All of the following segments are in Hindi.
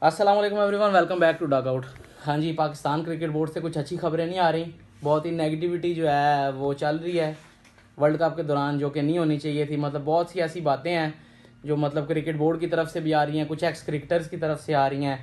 अस्सलाम वालेकुम everyone, welcome back to Dugout. हाँ जी, पाकिस्तान क्रिकेट बोर्ड से कुछ अच्छी खबरें नहीं आ रही। बहुत ही नेगेटिविटी जो है वो चल रही है वर्ल्ड कप के दौरान, जो कि नहीं होनी चाहिए थी। मतलब बहुत सी ऐसी बातें हैं जो मतलब क्रिकेट बोर्ड की तरफ से भी आ रही हैं, कुछ एक्स क्रिकेटर्स की तरफ से आ रही हैं,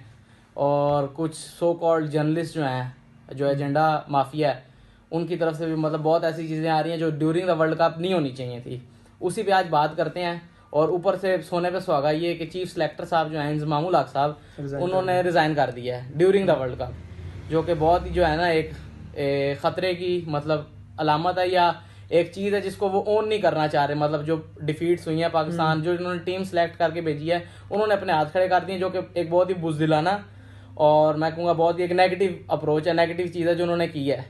और कुछ सो कॉल्ड जर्नलिस्ट जो हैं, जो एजेंडा माफिया है, उनकी तरफ से भी मतलब बहुत ऐसी चीज़ें आ रही हैं जो ड्यूरिंग द वर्ल्ड कप नहीं होनी चाहिए थी। उसी पे आज बात करते हैं। और ऊपर से सोने पे सुहागा ये कि चीफ सेलेक्टर साहब जो हैं इंजमामुल हक साहब, उन्होंने रिज़ाइन कर दिया है ड्यूरिंग द वर्ल्ड कप, जो कि बहुत ही जो है ना एक ख़तरे की मतलब अलामत है, या एक चीज़ है जिसको वो ओन नहीं करना चाह रहे। मतलब जो डिफीट्स हुई हैं पाकिस्तान, जो इन्होंने टीम सेलेक्ट करके भेजी है, उन्होंने अपने हाथ खड़े कर दिए, जो कि एक बहुत ही बुज़दिलाना और मैं कहूँगा बहुत ही एक नेगेटिव अप्रोच है, नेगेटिव चीज़ है जो उन्होंने की है।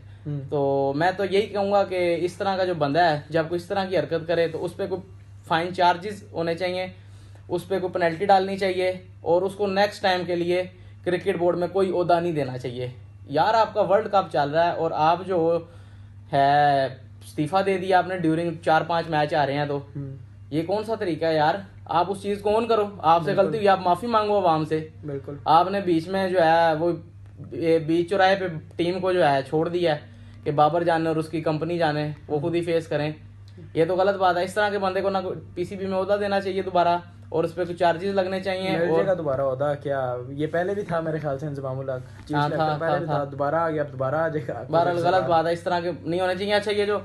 तो मैं तो यही कहूँगा कि इस तरह का जो बंदा है जब कोई इस तरह की हरकत करे तो उस पर कोई फाइन चार्जेस होने चाहिए, उस पर कोई पेनल्टी डालनी चाहिए, और उसको नेक्स्ट टाइम के लिए क्रिकेट बोर्ड में कोई ओहदा नहीं देना चाहिए। यार आपका वर्ल्ड कप चल रहा है और आप जो है इस्तीफा दे दिया आपने ड्यूरिंग 4-5 मैच आ रहे हैं, तो ये कौन सा तरीका है यार? आप उस चीज को ऑन करो, आपसे गलती हुई आप माफी मांगो आवाम से। बिल्कुल आपने बीच में जो है वो बीच चौराहे पे टीम को जो है छोड़ दिया है कि बाबर जाने और उसकी कंपनी जाने, वो खुद ही फेस करें। ये तो गलत बात है। इस तरह के बंदे को ना पीसीबी में ओहदा देना चाहिए दोबारा, और उस पर कुछ चार्जेस लगने चाहिए। मिर्जे का दोबारा होता क्या? ये पहले भी था मेरे ख्याल से इंजमामुल हक चीफ हाँ, सेलेक्टर, पहले भी था। था, दोबारा आ गया, अब दोबारा आ जाएगा। बहरहाल गलत बात है, इस तरह के नहीं होने चाहिए। अच्छा, ये जो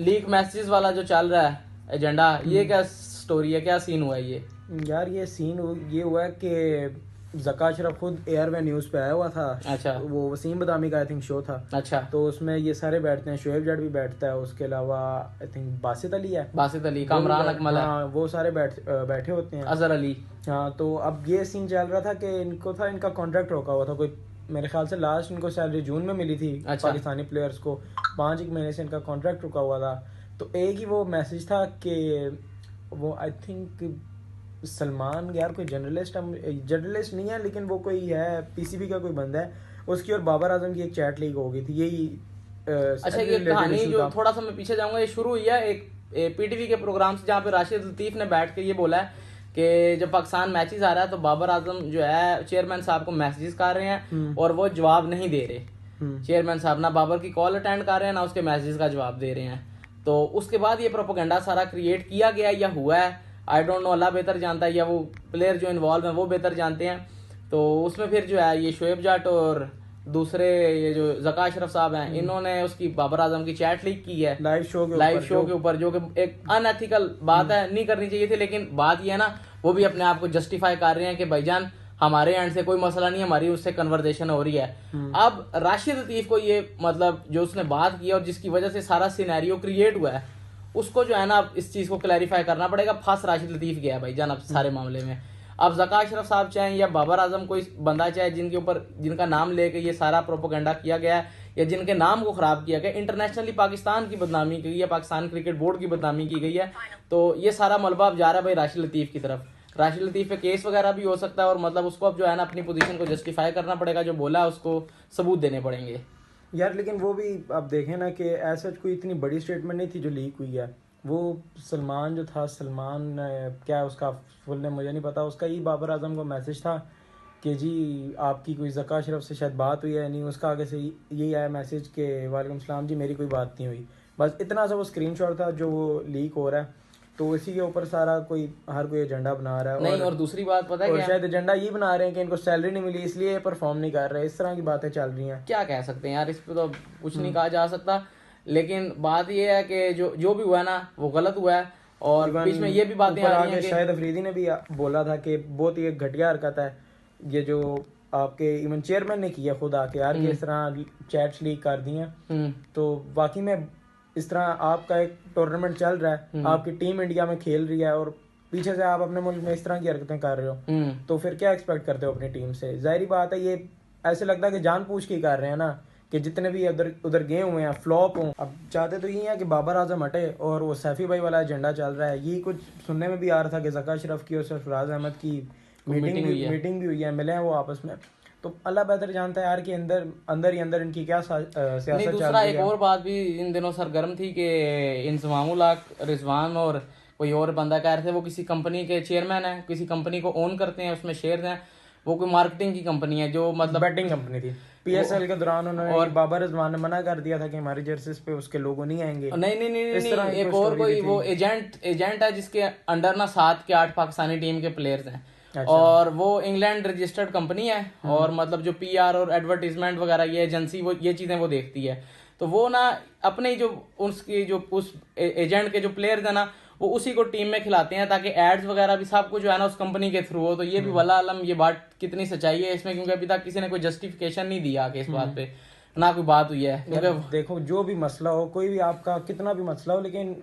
लीक मैसेजेस वाला जो चल रहा है एजेंडा, ये क्या स्टोरी है, क्या सीन हुआ है ये? यार ये सीन ये हुआ है कि ज़का अशरफ खुद एयरवे न्यूज़ पे आया हुआ था। अच्छा। वो वसीम बदामी का आई थिंक शो था। अच्छा। तो उसमें ये सारे बैठते हैं, शोएब जट भी बैठता है, उसके अलावा आई थिंक बासित अली है, बासित अली, कामरान अकमल है, हाँ वो सारे बैठे होते हैं, अजहर अली। हाँ तो अब ये सीन चल रहा था कि इनका कॉन्ट्रैक्ट रोका हुआ था कोई, मेरे ख्याल से लास्ट इनको सैलरी जून में मिली थी। अच्छा। पाकिस्तानी प्लेयर्स को 5 महीने से इनका कॉन्ट्रैक्ट रुका हुआ था। तो एक ही वो मैसेज था कि वो आई थिंक सलमान, यार कोई जर्नलिस्ट नहीं है लेकिन वो कोई है पीसीबी का कोई बंदा है, उसकी और बाबर आजम की एक चैट लीक हो गई थी। यही अच्छा, ये कहानी जो थोड़ा सा मैं पीछे जाऊंगा, ये शुरू हुई है एक पीटीवी के प्रोग्राम से, जहाँ पे राशिद लतीफ ने बैठ के ये बोला है कि जब पाकिस्तान मैचेस आ रहा है तो बाबर आजम जो है चेयरमैन साहब को मैसेजेस कर रहे हैं और वो जवाब नहीं दे रहे। चेयरमैन साहब ना बाबर की कॉल अटेंड कर रहे हैं ना उसके मैसेजेस का जवाब दे रहे हैं। तो उसके बाद ये प्रोपेगेंडा सारा क्रिएट किया गया या हुआ है, आई डोंट नो, अल्लाह बेहतर जानता है, या वो प्लेयर जो इन्वॉल्व हैं वो बेहतर जानते हैं। तो उसमें फिर जो है ये शोएब जट और दूसरे ये जो ज़का अशरफ साहब हैं, इन्होंने उसकी बाबर आजम की चैट लीक की है लाइव शो के ऊपर, जो कि एक अनएथिकल बात है, नहीं करनी चाहिए थी। लेकिन बात ये है ना, वो भी अपने आप को जस्टिफाई कर रहे हैं कि भाईजान हमारे एंड से कोई मसला नहीं, हमारी उससे कन्वर्सेशन हो रही है। अब राशिद लतीफ को ये मतलब जो उसने बात की और जिसकी वजह से सारा सिनेरियो क्रिएट हुआ है, उसको जो है ना इस चीज को क्लैरिफाई करना पड़ेगा। फंस राशिद लतीफ गया है भाईजान अब सारे मामले में। अब ज़का अशरफ साहब चाहे या बाबर आजम कोई बंदा चाहे जिनके ऊपर जिनका नाम लेके ये सारा प्रोपोगंडा किया गया है या जिनके नाम को खराब किया गया, इंटरनेशनली पाकिस्तान की बदनामी की गई है, पाकिस्तान क्रिकेट बोर्ड की बदनामी की गई है, तो ये सारा मलबा अब जा रहा है भाई राशिद लतीफ की तरफ। राशिद लतीफ पे केस वगैरह भी हो सकता है, और मतलब उसको अब जो है ना अपनी पोजीशन को जस्टिफाई करना पड़ेगा, जो बोला है उसको सबूत देने पड़ेंगे यार। लेकिन वो भी अब देखें ना कि ऐसा कोई इतनी बड़ी स्टेटमेंट नहीं थी जो लीक हुई है। वो सलमान जो था, सलमान क्या है उसका फुल नेम मुझे नहीं पता, उसका ही बाबर आजम को मैसेज था कि जी आपकी कोई ज़का अशरफ से शायद बात हुई है नहीं, उसका आगे से यही आया मैसेज कि वालेकुम सलाम जी मेरी कोई बात नहीं हुई। बस इतना सा वो स्क्रीनशॉट था जो वो लीक हो रहा है। तो इसी के ऊपर सारा हर कोई एजेंडा बना रहा है नहीं। और दूसरी बात पता है और क्या, शायद एजेंडा ये बना रहे हैं कि इनको सैलरी नहीं मिली इसलिए ये परफॉर्म नहीं कर रहे। इस तरह की बातें चल रही हैं। क्या कह सकते हैं यार, इस पे तो कुछ नहीं कहा जा सकता। लेकिन बात ये है कि जो भी हुआ है ना वो गलत हुआ है, और बीच में ये भी बातें आ रही हैं कि शायद अफरीदी ने भी बोला था कि बहुत ही एक घटिया हरकत है ये जो आपके इवन चेयरमैन ने किया खुद आके, यार कि इस तरह चैट्स लीक कर दी हैं। तो वाकई में इस तरह आपका एक टूर्नामेंट चल रहा है, आपकी टीम इंडिया में खेल रही है और पीछे से आप अपने मुल्क में इस तरह की हरकतें कर रहे हो, तो फिर क्या एक्सपेक्ट करते हो अपनी टीम से? जाहिर बात है ये ऐसे लगता है कि जानबूझ के कर रहे हैं ना, कि जितने भी उधर गए हुए हैं फ्लॉप हों। अब चाहते तो ये है कि बाबर आजम हटे और वो सैफी भाई वाला एजेंडा चल रहा है। ये कुछ सुनने में भी आ रहा था कि ज़का अशरफ की और सरफराज अहमद की मीटिंग भी हुई है, मिले हैं वो आपस में। तो अल्लाह बेहतर जानता है यार कि अंदर ही इनकी क्या सियासत चल रही है। दूसरा एक और बात भी इन दिनों सरगर्म थी कि इंजमामुल हक, रिजवान और कोई और बंदा कह रहे थे वो किसी कंपनी के चेयरमैन है, किसी कंपनी को ओन करते हैं, उसमें शेयर हैं। वो कोई मार्केटिंग की कंपनी है जो मतलब बैटिंग कंपनी थी। पीएसएल के दौरान उन्होंने और बाबर रिजवान ने मना कर दिया था कि हमारी जर्सीज पे उसके लोगो नहीं आएंगे। नहीं नहीं नहीं इस तरह नहीं, की एक कोई और story कोई भी थी। वो एजेंट है जिसके अंडर ना 7 के 8 पाकिस्तानी टीम के प्लेयर्स हैं। अच्छा। और वो इंग्लैंड रजिस्टर्ड कंपनी है और मतलब जो पीआर और एडवर्टीजमेंट वगैरह ये एजेंसी वो ये चीजें वो देखती है। तो वो ना अपने ही जो उसकी जो उस एजेंट के जो प्लेयर्स है ना वो उसी को टीम में खिलाते हैं ताकि एड्स वगैरह भी सब कुछ जो है ना उस कंपनी के थ्रू हो। तो ये भी वल्लाह आलम ये बात कितनी सच्चाई है इसमें, क्योंकि अभी तक किसी ने कोई जस्टिफिकेशन नहीं दिया आगे इस बात पे, ना कोई बात हुई है। क्योंकि देखो जो भी मसला हो, कोई भी आपका कितना भी मसला हो, लेकिन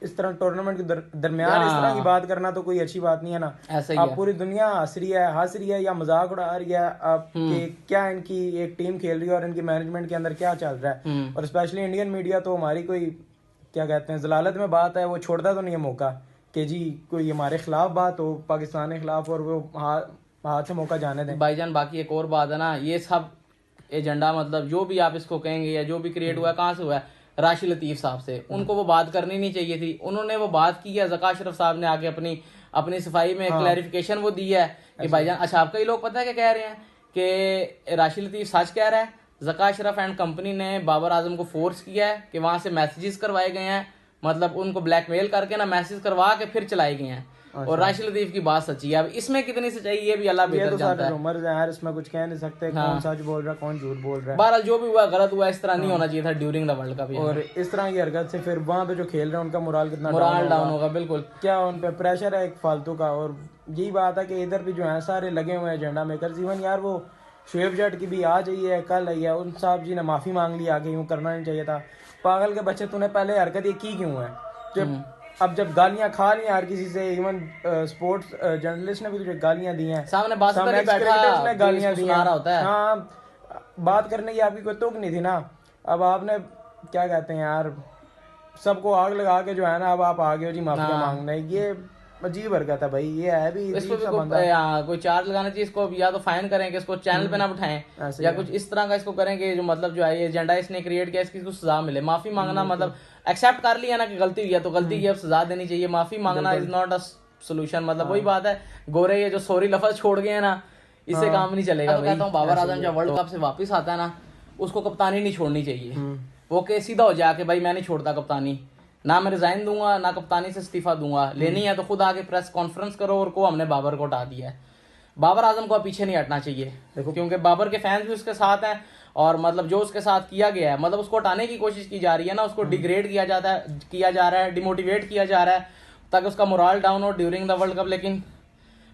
इस तरह टूर्नामेंट के दरमियान इस तरह की बात करना तो कोई अच्छी बात नहीं है ना। ऐसा ही आप है। पूरी दुनिया हंस रही है या मजाक उड़ा रही है आप कि क्या इनकी एक टीम खेल रही है और इनकी मैनेजमेंट के अंदर क्या चल रहा है। और स्पेशली इंडियन मीडिया तो हमारी कोई क्या कहते हैं जलालत में बात है, वो छोड़ता तो नहीं है मौका कि जी कोई हमारे खिलाफ बात हो, पाकिस्तान के खिलाफ, और वो हाथ से मौका जाने दें। भाईजान बाकी एक और बात है ना, ये सब एजेंडा मतलब जो भी आप इसको कहेंगे या जो भी क्रिएट हुआ है कहाँ से हुआ है, राशिद लतीफ साहब से। उनको वो बात करनी नहीं चाहिए थी, उन्होंने वो बात की है। ज़का अशरफ साहब ने आके अपनी सफाई में क्लैरिफिकेशन वो दी है कि भाईजान अच्छा आपका ही लोग पता है क्या कह रहे हैं कि राशिद लतीफ सच कह रहा है। ज़का अशरफ एंड कंपनी ने बाबर आजम को फोर्स किया है कि वहां से मैसेजेस करवाए गए हैं, मतलब उनको ब्लैकमेल करके ना मैसेज करवा के फिर चलाए गए हैं। और राशिद लतीफ की बात सच्ची है। अब इसमें कितनी सच्चाई ये भी अल्लाह बेहतर जानता है। रूमर्स हैं यार, इसमें कुछ कह नहीं सकते कौन सच बोल रहा है कौन झूठ बोल रहा है। बहरहाल जो भी हुआ गलत हुआ, इस तरह नहीं होना चाहिए था ड्यूरिंग द वर्ल्ड कप। और इस तरह की हरकत से फिर वहां पे जो खेल रहे हैं उनका मोराल कितना डाउन होगा। बिल्कुल क्या उन पे प्रेशर है एक फालतू का। और यही बात है कि इधर भी जो है सारे लगे हुए हैं एजेंडा मेकर्स। इवन यार वो शुएब जट की भी आज आई है कल आई है, उन साहब जी ने माफी मांग ली आगे, यूं करना नहीं चाहिए था। पागल के बच्चे, तूने पहले हरकत ये की क्यों है? जब गालियां खा ली हर किसी से, इवन स्पोर्ट्स जर्नलिस्ट ने भी तुझे गालियां दी हैं, सामने बैठा ने गालियां दी हैं। होता है। हाँ, बात करने की आपकी कोई तुक नहीं थी ना। अब आपने क्या कहते हैं यार, सबको आग लगा के जो है ना अब आप आ गए हो जी माफिया मांगने। ये अजीब हरकत है भाई, ये है भी इसको भी कोई चार्ज लगाना चाहिए इसको, या तो फाइन करें कि इसको चैनल पे ना उठाएं, या कुछ इस तरह का इसको करें कि जो मतलब जो है ये एजेंडा इसने क्रिएट किया इसकी सजा मिले। माफी मांगना मतलब एक्सेप्ट कर लिया ना कि गलती हुई है तो गलती की अब सजा देनी चाहिए। माफी मांगना इज नॉट अ सोल्यूशन। मतलब वही बात है, गोरे ये जो सॉरी लफ्ज छोड़ गए हैं ना, इससे काम नहीं चलेगा। तो कहता हूँ बाबर आजम जब वर्ल्ड कप से वापस आता है ना, उसको कप्तानी नहीं छोड़नी चाहिए। वो के सीधा हो जाके भाई मैं नहीं छोड़ता कप्तानी, ना मैं रिजाइन दूंगा ना कप्तानी से इस्तीफा दूंगा। लेनी है तो खुद आके प्रेस कॉन्फ्रेंस करो और को हमने बाबर को हटा दिया है। बाबर आजम को पीछे नहीं हटना चाहिए, क्योंकि बाबर के फैंस भी उसके साथ हैं और मतलब जो उसके साथ किया गया है, मतलब उसको हटाने की कोशिश की जा रही है ना, उसको डिग्रेड किया जा रहा है, डिमोटिवेट किया जा रहा है ताकि उसका मोरल डाउन हो ड्यूरिंग द वर्ल्ड कप। लेकिन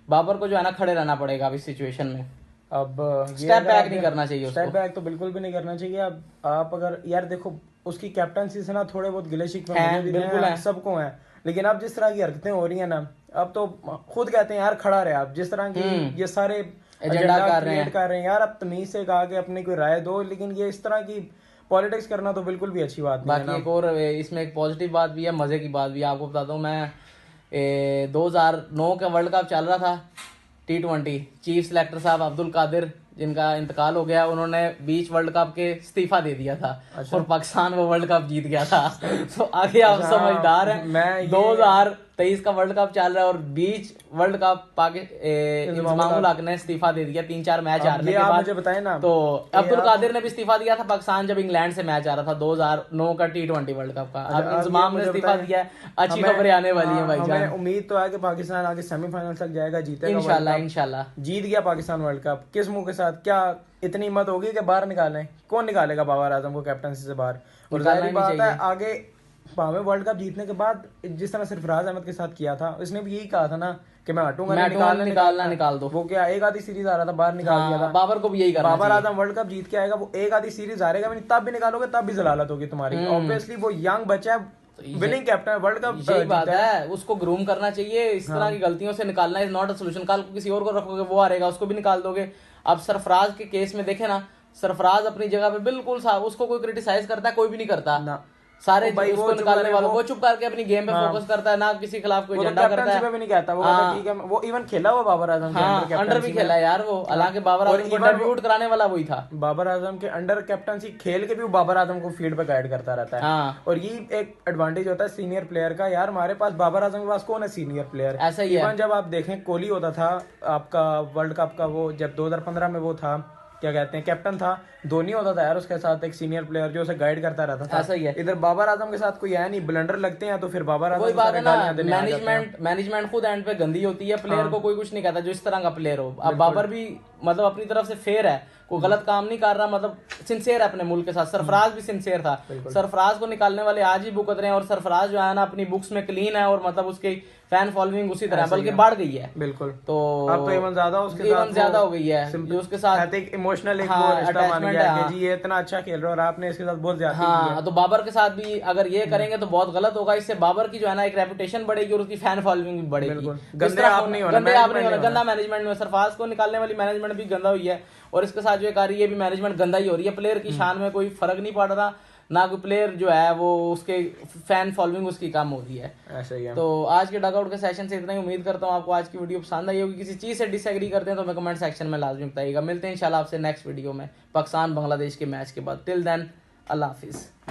बाबर को जो है ना खड़े रहना पड़ेगा अब इस सिचुएशन में। अब स्टेप बैक नहीं करना चाहिए उसको। स्टेप बैक तो बिल्कुल भी नहीं करना चाहिए। अब आप अगर यार देखो उसकी कैप्टनसी से ना थोड़े बहुत गिले शिकवे बिल्कुल है, सबको है। लेकिन अब जिस तरह की हरकतें हो रही है ना, अब तो खुद कहते हैं यार खड़ा रहे आप, जिस तरह की ये सारे एजेंडा कर रहे हैं यार, अब तमीज से कहा के अपनी कोई राय दो। लेकिन ये इस तरह की पॉलिटिक्स करना तो बिल्कुल भी अच्छी बात नहीं है। बाकी एक और इसमें एक पॉजिटिव बात भी है, मजे की बात भी है। आपको बताता हूँ मैं 2009 का वर्ल्ड कप चल रहा था T20, चीफ सिलेक्टर साहब अब्दुल कादिर जिनका इंतकाल हो गया, उन्होंने बीच वर्ल्ड कप के इस्तीफा दे दिया था। अच्छा। और पाकिस्तान वो वर्ल्ड कप जीत गया था। तो आगे आप समझदार हैं, 2023 का वर्ल्ड कप चल रहा है और बीच वर्ल्ड कप इंजमामुल हक ने इस्तीफा दे दिया 3-4 मैच हारने के बाद। मुझे बताएं ना, तो अब्दुल कादिर ने भी इस्तीफा दिया था पाकिस्तान जब इंग्लैंड से मैच आ रहा था 2009 का T20 वर्ल्ड कप का। अब इंजमाम ने इस्तीफा दिया है। अच्छी खबरें आने वाली है भाई जान। उम्मीद तो है कि पाकिस्तान आगे सेमीफाइनल तक जाएगा, जीतेगा इंशाल्लाह। जीत गया पाकिस्तान वर्ल्ड कप, किस मुंह के साथ? क्या इतनी हिम्मत होगी कि बाहर निकालें? कौन निकालेगा बाबर आजम को कैप्टनसी से बाहर? और जाहिर बात है आगे भावे वर्ल्ड कप जीतने के बाद जिस तरह सरफराज अहमद के साथ किया था, उसने भी यही कहा था ना कि मैं हटूंगा, निकाल दो। वो क्या एक आधी सीरीज आ रहा था बाहर निकाल दिया था। बाबर को भी यही करना बाबर आजम वर्ल्ड कप जीत के आएगा, वो एक आधी सीरीज हारेगा भी नहीं, तब भी निकालोगे तब भी जलालत होगी तुम्हारी। ऑब्वियसली वो यंग बच्चा है, विनिंग कैप्टन है, वर्ल्ड कप यही बात है। उसको ग्रूम करना चाहिए, इस तरह की गलतियों से निकालना इज नॉट अ सोल्यूशन। कल को किसी और को रखोगे वो हारेगा, उसको भी निकाल दोगे। अब सरफराज के केस में देखे ना, सरफराज अपनी जगह पे बिल्कुल साफ, उसको कोई क्रिटिसाइज करता है? कोई भी नहीं करता ना। सारे भाई उसको वो चुप निकालने करे, वालों वो वो चुप करके अपनी गेम पे फोकस करता है, ना किसी के खिलाफ कोई वो तो झंडा करता कैप्टनसी है। पे भी नहीं कहता, वो कहता है ठीक है। वो इवन खेला हुआ बाबर आजम के अंडर हाँ, अंडर भी कैप्टनसी खेला है यार वो, हालांकि बाबर और आजम को even वो- डेब्यूट कराने वाला वही था। बाबर आजम के अंडर कैप्टनसी खेल के भी वो बाबर आजम को फील्ड पे गाइड करता रहता है। हाँ, और ये एक एडवांटेज होता है सीनियर प्लेयर का, यार हमारे पास बाबर आजम के पास कौन है सीनियर प्लेयर। ऐसा ही है। इवन जब आप देखें कोहली होता था आपका वर्ल्ड कप का, वो जब 2015 में वो था क्या कहते हैं कैप्टन था, धोनी होता था यार उसके साथ एक सीनियर प्लेयर जो उसे गाइड करता रहता था। ऐसा ही है। इधर बाबर आजम के साथ कोई है नहीं, ब्लंडर लगते हैं तो फिर बाबर आजम वही को बात सारे है ना, गालियां देने आ जाते हैं। मैनेजमेंट खुद एंड पे गंदी होती है, प्लेयर को कोई कुछ नहीं कहता जो इस तरह का प्लेयर हो। अब बाबर भी मतलब अपनी तरफ से फेयर है, कोई गलत काम नहीं कर रहा, मतलब सिंसियर है अपने मुल्क के साथ। सरफराज भी सिंसियर था, सरफराज को निकालने वाले आज ही भुगत रहे हैं, और सरफराज जो है ना अपनी बुक्स में क्लीन है, और मतलब उसकी फैन फॉलोइंग उसी तरह बल्कि बढ़ गई है। बिल्कुल। तो अब तो इवन ज्यादा उसके इवन साथ ज्यादा हो गई है, जो उसके साथ एक इमोशनल एक हाँ, वो रिश्ता मान attachment गया है, कि जी ये इतना अच्छा खेल रहा है और आपने इसके साथ बहुत ज्यादा की है। हाँ। तो बाबर के साथ भी अगर ये करेंगे तो बहुत गलत होगा, इससे बाबर की जो है ना एक रेपुटेशन बढ़ेगी और उसकी फैन फॉलोइंग भी बढ़ेगी। गंदे आप नहीं होना, गंदा मैनेजमेंट में, सरफराज को निकालने वाली मैनेजमेंट भी गंदा हुई है, और इसके साथ जो एक आ रही है भी मैनेजमेंट गंदा ही हो रही है। प्लेयर की शान में कोई फर्क नहीं पड़ रहा, ना कोई प्लेयर जो है वो उसके फैन फॉलोइंग उसकी कम हो रही है। ऐसा ही है। तो आज के डगआउट के सेशन से इतना ही, उम्मीद करता हूँ आपको आज की वीडियो पसंद आई होगी। किसी चीज़ से डिसएग्री करते हैं तो हमें कमेंट सेक्शन में लाजमी बताइएगा। मिलते हैं इंशाल्लाह आपसे नेक्स्ट वीडियो में पाकिस्तान बांग्लादेश के मैच के बाद। टिल देन अल्लाह हाफिज़।